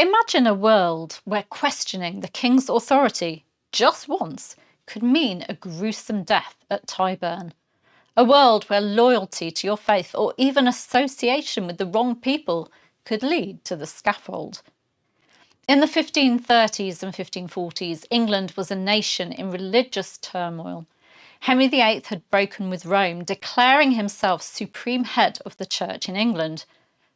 Imagine a world where questioning the king's authority just once could mean a gruesome death at Tyburn. A world where loyalty to your faith or even association with the wrong people could lead to the scaffold. In the 1530s and 1540s, England was a nation in religious turmoil. Henry VIII had broken with Rome, declaring himself supreme head of the church in England.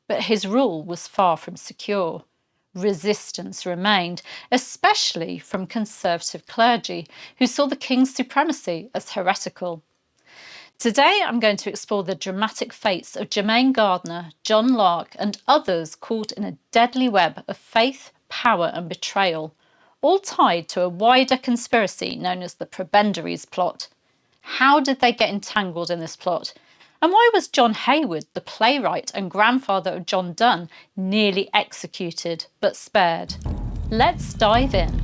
But his rule was far from secure. Resistance remained, especially from conservative clergy, who saw the king's supremacy as heretical. Today I'm going to explore the dramatic fates of Germain Gardiner, John Larke and others caught in a deadly web of faith, power and betrayal, all tied to a wider conspiracy known as the Prebendaries Plot. How did they get entangled in this plot? And why was John Heywood, the playwright and grandfather of John Donne, nearly executed but spared? Let's dive in.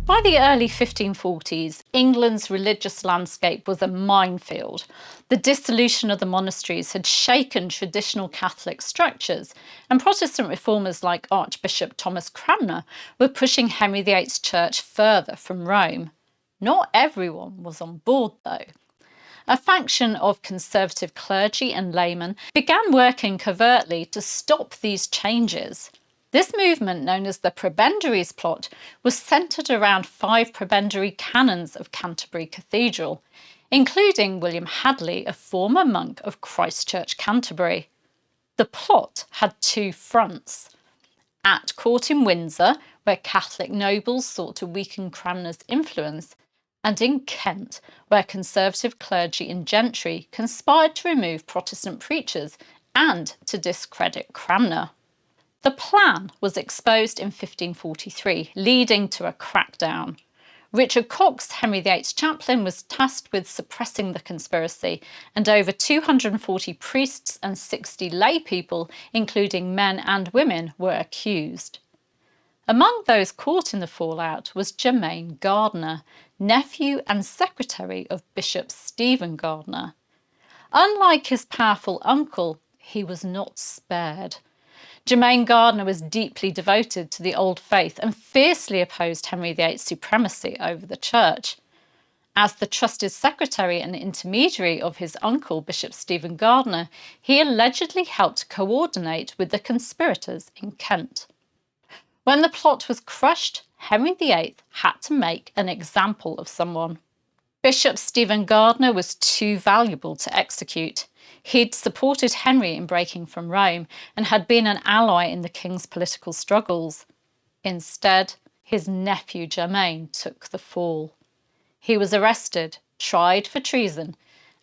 By the early 1540s, England's religious landscape was a minefield. The dissolution of the monasteries had shaken traditional Catholic structures, and Protestant reformers like Archbishop Thomas Cranmer were pushing Henry VIII's church further from Rome. Not everyone was on board, though. A faction of conservative clergy and laymen began working covertly to stop these changes. This movement, known as the Prebendaries Plot, was centred around 5 prebendary canons of Canterbury Cathedral, including William Hadley, a former monk of Christ Church, Canterbury. The plot had 2 fronts. At court in Windsor, where Catholic nobles sought to weaken Cranmer's influence, and in Kent, where conservative clergy and gentry conspired to remove Protestant preachers and to discredit Cranmer. The plan was exposed in 1543, leading to a crackdown. Richard Cox, Henry VIII's chaplain, was tasked with suppressing the conspiracy, and over 240 priests and 60 lay people, including men and women, were accused. Among those caught in the fallout was Germain Gardiner, nephew and secretary of Bishop Stephen Gardiner. Unlike his powerful uncle, he was not spared. Germain Gardiner was deeply devoted to the old faith and fiercely opposed Henry VIII's supremacy over the church. As the trusted secretary and intermediary of his uncle, Bishop Stephen Gardiner, he allegedly helped coordinate with the conspirators in Kent. When the plot was crushed, Henry VIII had to make an example of someone. Bishop Stephen Gardiner was too valuable to execute. He'd supported Henry in breaking from Rome and had been an ally in the king's political struggles. Instead, his nephew Germain took the fall. He was arrested, tried for treason,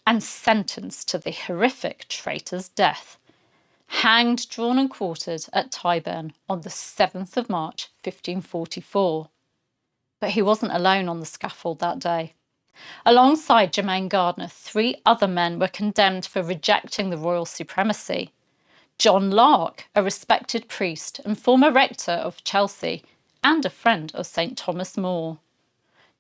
and sentenced to the horrific traitor's death. Hanged, drawn and quartered at Tyburn on the 7th of March 1544. But he wasn't alone on the scaffold that day. Alongside Germain Gardiner, 3 other men were condemned for rejecting the royal supremacy. John Larke, a respected priest and former rector of Chelsea, and a friend of St Thomas More.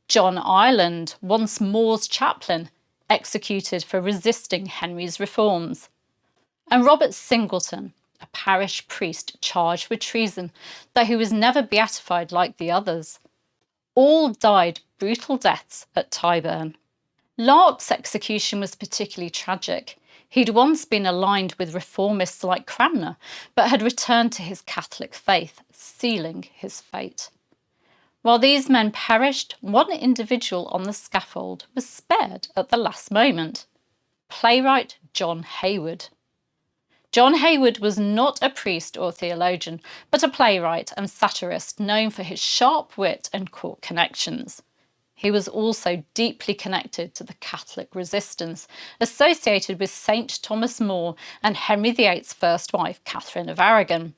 John Ireland, once More's chaplain, executed for resisting Henry's reforms. And Robert Singleton, a parish priest charged with treason, though he was never beatified like the others. All died brutal deaths at Tyburn. Larke's execution was particularly tragic. He'd once been aligned with reformists like Cranmer, but had returned to his Catholic faith, sealing his fate. While these men perished, one individual on the scaffold was spared at the last moment: playwright John Heywood. John Heywood was not a priest or theologian, but a playwright and satirist known for his sharp wit and court connections. He was also deeply connected to the Catholic resistance, associated with St Thomas More and Henry VIII's first wife, Catherine of Aragon.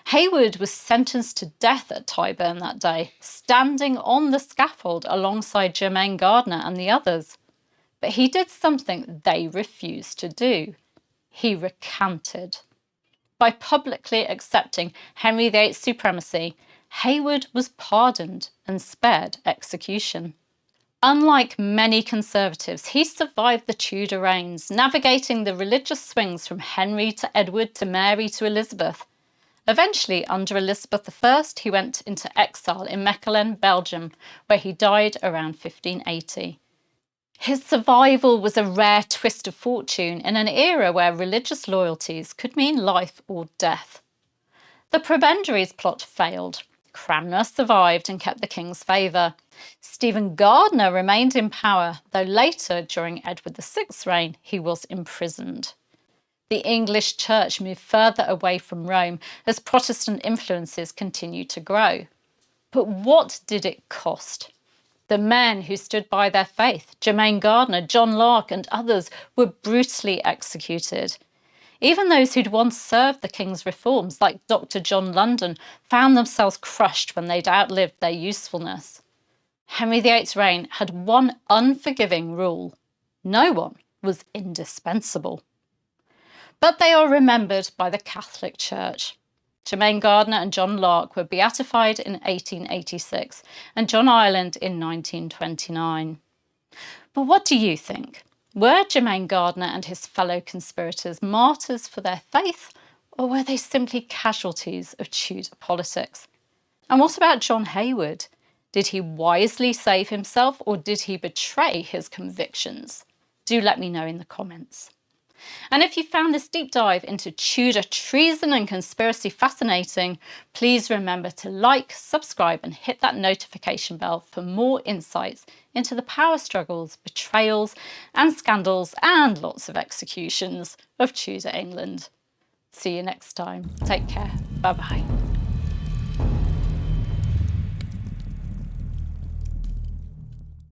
Heywood was sentenced to death at Tyburn that day, standing on the scaffold alongside Germain Gardiner and the others. But he did something they refused to do. He recanted. By publicly accepting Henry VIII's supremacy, Heywood was pardoned and spared execution. Unlike many conservatives, he survived the Tudor reigns, navigating the religious swings from Henry to Edward to Mary to Elizabeth. Eventually, under Elizabeth I, he went into exile in Mechelen, Belgium, where he died around 1580. His survival was a rare twist of fortune in an era where religious loyalties could mean life or death. The Prebendaries Plot failed. Cranmer survived and kept the king's favour. Stephen Gardiner remained in power, though later, during Edward VI's reign, he was imprisoned. The English church moved further away from Rome as Protestant influences continued to grow. But what did it cost? The men who stood by their faith, Germain Gardiner, John Larke and others, were brutally executed. Even those who'd once served the king's reforms, like Dr. John London, found themselves crushed when they'd outlived their usefulness. Henry VIII's reign had one unforgiving rule: no one was indispensable. But they are remembered by the Catholic Church. Germain Gardiner and John Larke were beatified in 1886 and John Ireland in 1929. But what do you think? Were Germain Gardiner and his fellow conspirators martyrs for their faith, or were they simply casualties of Tudor politics? And what about John Heywood? Did he wisely save himself, or did he betray his convictions? Do let me know in the comments. And if you found this deep dive into Tudor treason and conspiracy fascinating, please remember to like, subscribe and hit that notification bell for more insights into the power struggles, betrayals and scandals and lots of executions of Tudor England. See you next time. Take care. Bye bye.